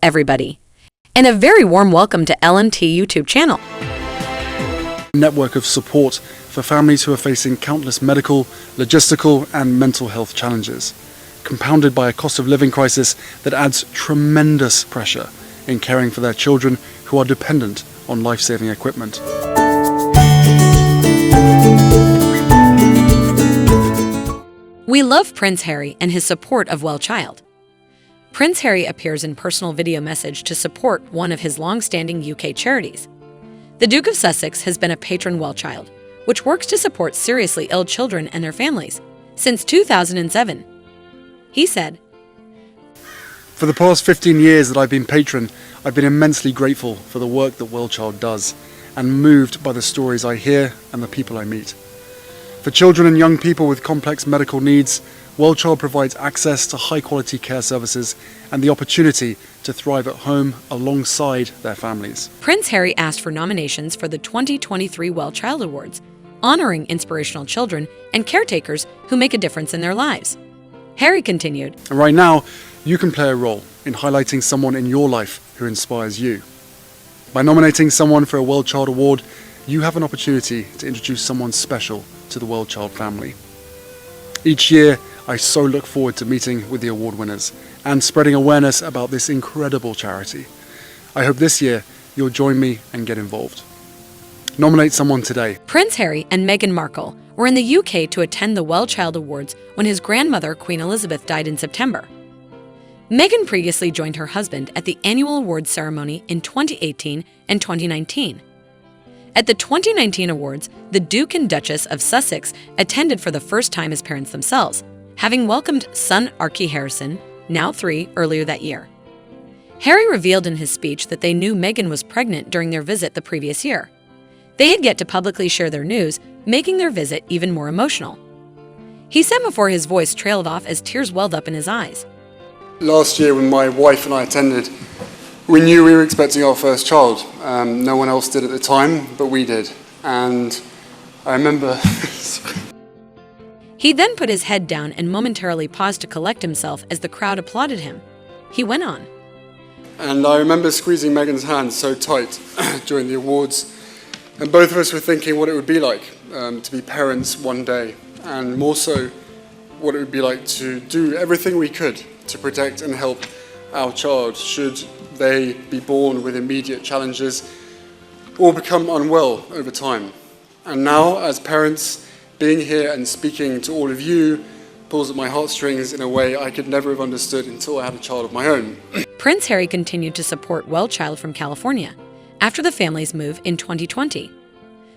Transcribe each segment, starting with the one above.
everybody, and a very warm welcome to L&T YouTube channel. Network of support for families who are facing countless medical, logistical and mental health challenges, compounded by a cost of living crisis that adds tremendous pressure in caring for their children who are dependent on life-saving equipment. We love Prince Harry and his support of Well Child. Prince Harry appears in personal video message to support one of his long-standing UK charities. The Duke of Sussex has been a patron Well Child, which works to support seriously ill children and their families, since 2007. He said, "For the past 15 years that I've been patron, I've been immensely grateful for the work that Well Child does, and moved by the stories I hear and the people I meet. For children and young people with complex medical needs, Well Child provides access to high-quality care services and the opportunity to thrive at home alongside their families." Prince Harry asked for nominations for the 2023 Well Child Awards, honoring inspirational children and caretakers who make a difference in their lives. Harry continued, "And right now, you can play a role in highlighting someone in your life who inspires you. By nominating someone for a Well Child Award, you have an opportunity to introduce someone special to the Well Child family. Each year, I so look forward to meeting with the award winners and spreading awareness about this incredible charity. I hope this year you'll join me and get involved. Nominate someone today." Prince Harry and Meghan Markle were in the UK to attend the Well Child Awards when his grandmother, Queen Elizabeth, died in September. Meghan previously joined her husband at the annual awards ceremony in 2018 and 2019. At the 2019 awards, the Duke and Duchess of Sussex attended for the first time as parents themselves, having welcomed son Archie Harrison, now 3, earlier that year. Harry revealed in his speech that they knew Meghan was pregnant during their visit the previous year. They had yet to publicly share their news, making their visit even more emotional. He said before his voice trailed off as tears welled up in his eyes. "Last year when my wife and I attended, we knew we were expecting our first child. No one else did at the time, but we did. And I remember..." He then put his head down and momentarily paused to collect himself as the crowd applauded him. He went on, "And I remember squeezing Meghan's hand so tight during the awards, and both of us were thinking what it would be like to be parents one day, and more so what it would be like to do everything we could to protect and help our child should they be born with immediate challenges or become unwell over time. And now, as parents, being here and speaking to all of you pulls at my heartstrings in a way I could never have understood until I had a child of my own." Prince Harry continued to support Well Child from California after the family's move in 2020.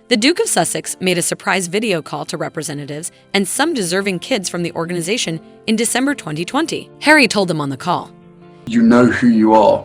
The Duke of Sussex made a surprise video call to representatives and some deserving kids from the organization in December 2020. Harry told them on the call, "You know who you are,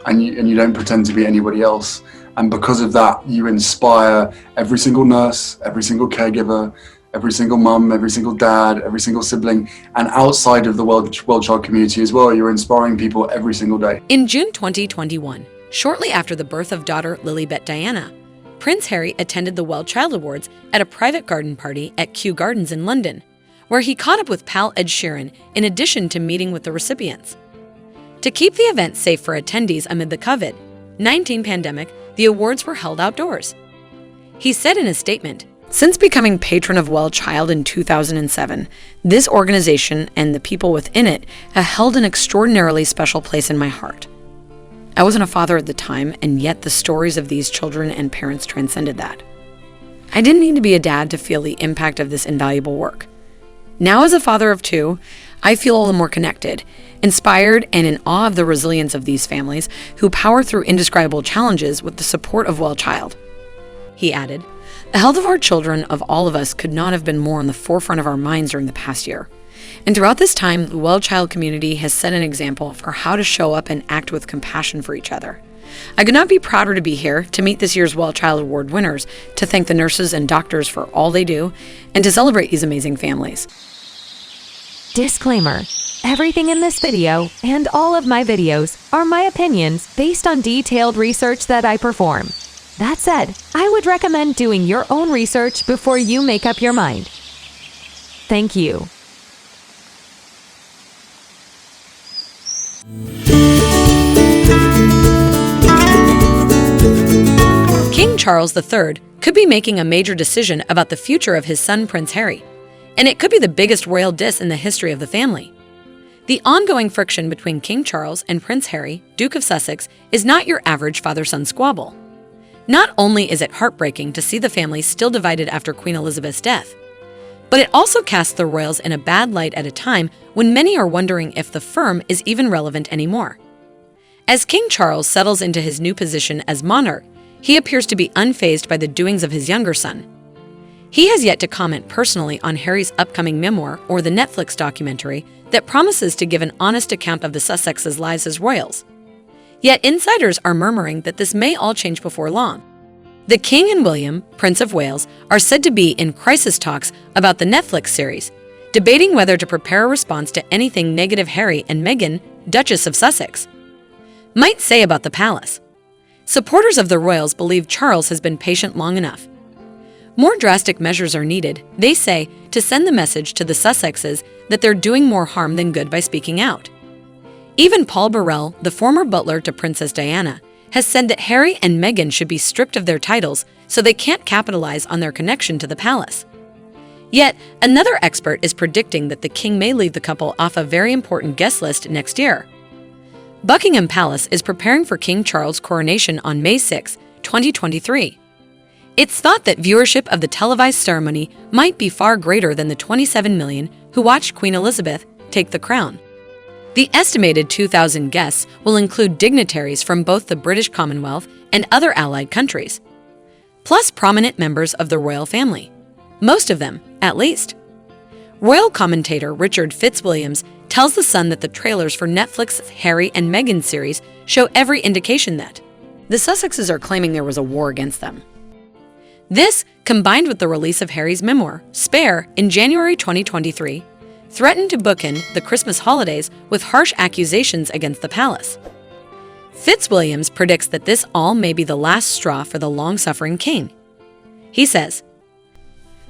and you don't pretend to be anybody else. And because of that, you inspire every single nurse, every single caregiver, every single mum, every single dad, every single sibling, and outside of the Well Child community as well. You're inspiring people every single day." In June 2021, shortly after the birth of daughter Lilibet Diana, Prince Harry attended the Well Child Awards at a private garden party at Kew Gardens in London, where he caught up with pal Ed Sheeran in addition to meeting with the recipients. To keep the event safe for attendees amid the COVID-19 pandemic, the awards were held outdoors. He said in a statement, "Since becoming patron of Well Child in 2007, this organization and the people within it have held an extraordinarily special place in my heart. I wasn't a father at the time, and yet the stories of these children and parents transcended that. I didn't need to be a dad to feel the impact of this invaluable work. Now, as a father of 2, I feel all the more connected, inspired, and in awe of the resilience of these families who power through indescribable challenges with the support of Well Child." He added, "The health of our children, of all of us, could not have been more on the forefront of our minds during the past year. And throughout this time, the Well Child community has set an example for how to show up and act with compassion for each other. I could not be prouder to be here, to meet this year's Well Child Award winners, to thank the nurses and doctors for all they do, and to celebrate these amazing families." Disclaimer. Everything in this video and all of my videos are my opinions based on detailed research that I perform. That said, I would recommend doing your own research before you make up your mind. Thank you. Charles III could be making a major decision about the future of his son Prince Harry, and it could be the biggest royal diss in the history of the family. The ongoing friction between King Charles and Prince Harry, Duke of Sussex, is not your average father-son squabble. Not only is it heartbreaking to see the family still divided after Queen Elizabeth's death, but it also casts the royals in a bad light at a time when many are wondering if the firm is even relevant anymore. As King Charles settles into his new position as monarch, he appears to be unfazed by the doings of his younger son. He has yet to comment personally on Harry's upcoming memoir or the Netflix documentary that promises to give an honest account of the Sussexes' lives as royals. Yet insiders are murmuring that this may all change before long. The King and William, Prince of Wales, are said to be in crisis talks about the Netflix series, debating whether to prepare a response to anything negative Harry and Meghan, Duchess of Sussex, might say about the palace. Supporters of the royals believe Charles has been patient long enough. More drastic measures are needed, they say, to send the message to the Sussexes that they're doing more harm than good by speaking out. Even Paul Burrell, the former butler to Princess Diana, has said that Harry and Meghan should be stripped of their titles so they can't capitalize on their connection to the palace. Yet, another expert is predicting that the king may leave the couple off a very important guest list next year. Buckingham Palace is preparing for King Charles' coronation on May 6, 2023. It's thought that viewership of the televised ceremony might be far greater than the 27 million who watched Queen Elizabeth take the crown. The estimated 2,000 guests will include dignitaries from both the British Commonwealth and other allied countries, plus prominent members of the royal family. Most of them, at least. Royal commentator Richard Fitzwilliams tells The Sun that the trailers for Netflix's Harry and Meghan series show every indication that the Sussexes are claiming there was a war against them. This, combined with the release of Harry's memoir, Spare, in January 2023, threatened to bookend the Christmas holidays with harsh accusations against the palace. Fitzwilliams predicts that this all may be the last straw for the long-suffering king. He says,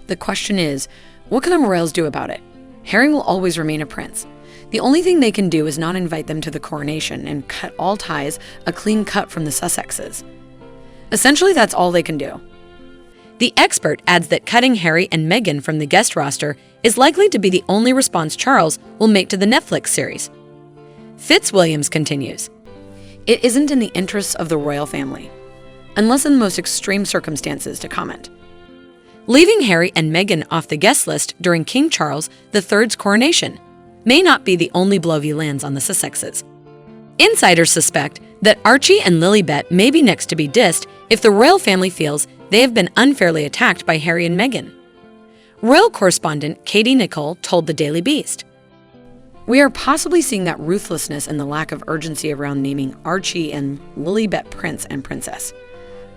"The question is, what can the royals do about it? Harry will always remain a prince. The only thing they can do is not invite them to the coronation and cut all ties, a clean cut from the Sussexes. Essentially, that's all they can do." The expert adds that cutting Harry and Meghan from the guest roster is likely to be the only response Charles will make to the Netflix series. Fitzwilliams continues, "It isn't in the interests of the royal family, unless in the most extreme circumstances, to comment." Leaving Harry and Meghan off the guest list during King Charles III's coronation may not be the only blow he lands on the Sussexes. Insiders suspect that Archie and Lilibet may be next to be dissed if the royal family feels they have been unfairly attacked by Harry and Meghan. Royal correspondent Katie Nicholl told the Daily Beast, "We are possibly seeing that ruthlessness and the lack of urgency around naming Archie and Lilibet Prince and Princess.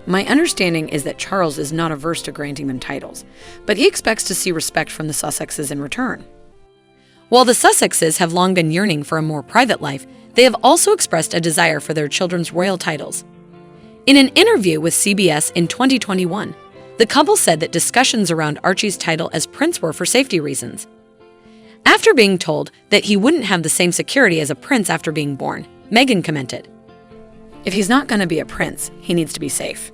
My understanding is that Charles is not averse to granting them titles, but he expects to see respect from the Sussexes in return." While the Sussexes have long been yearning for a more private life, they have also expressed a desire for their children's royal titles. In an interview with CBS in 2021, the couple said that discussions around Archie's title as prince were for safety reasons. After being told that he wouldn't have the same security as a prince after being born, Meghan commented, "If he's not going to be a prince, he needs to be safe."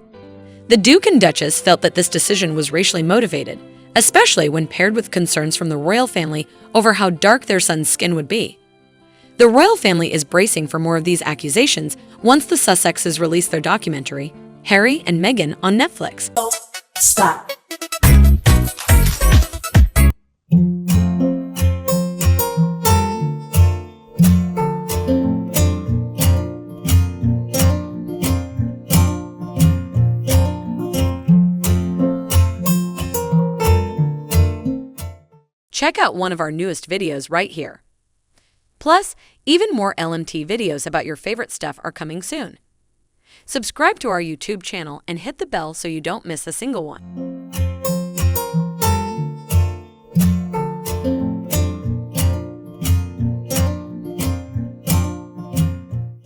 The Duke and Duchess felt that this decision was racially motivated, especially when paired with concerns from the royal family over how dark their son's skin would be. The royal family is bracing for more of these accusations once the Sussexes release their documentary, Harry and Meghan, on Netflix. Stop. Check out one of our newest videos right here. Plus, even more LMT videos about your favorite stuff are coming soon. Subscribe to our YouTube channel and hit the bell so you don't miss a single one.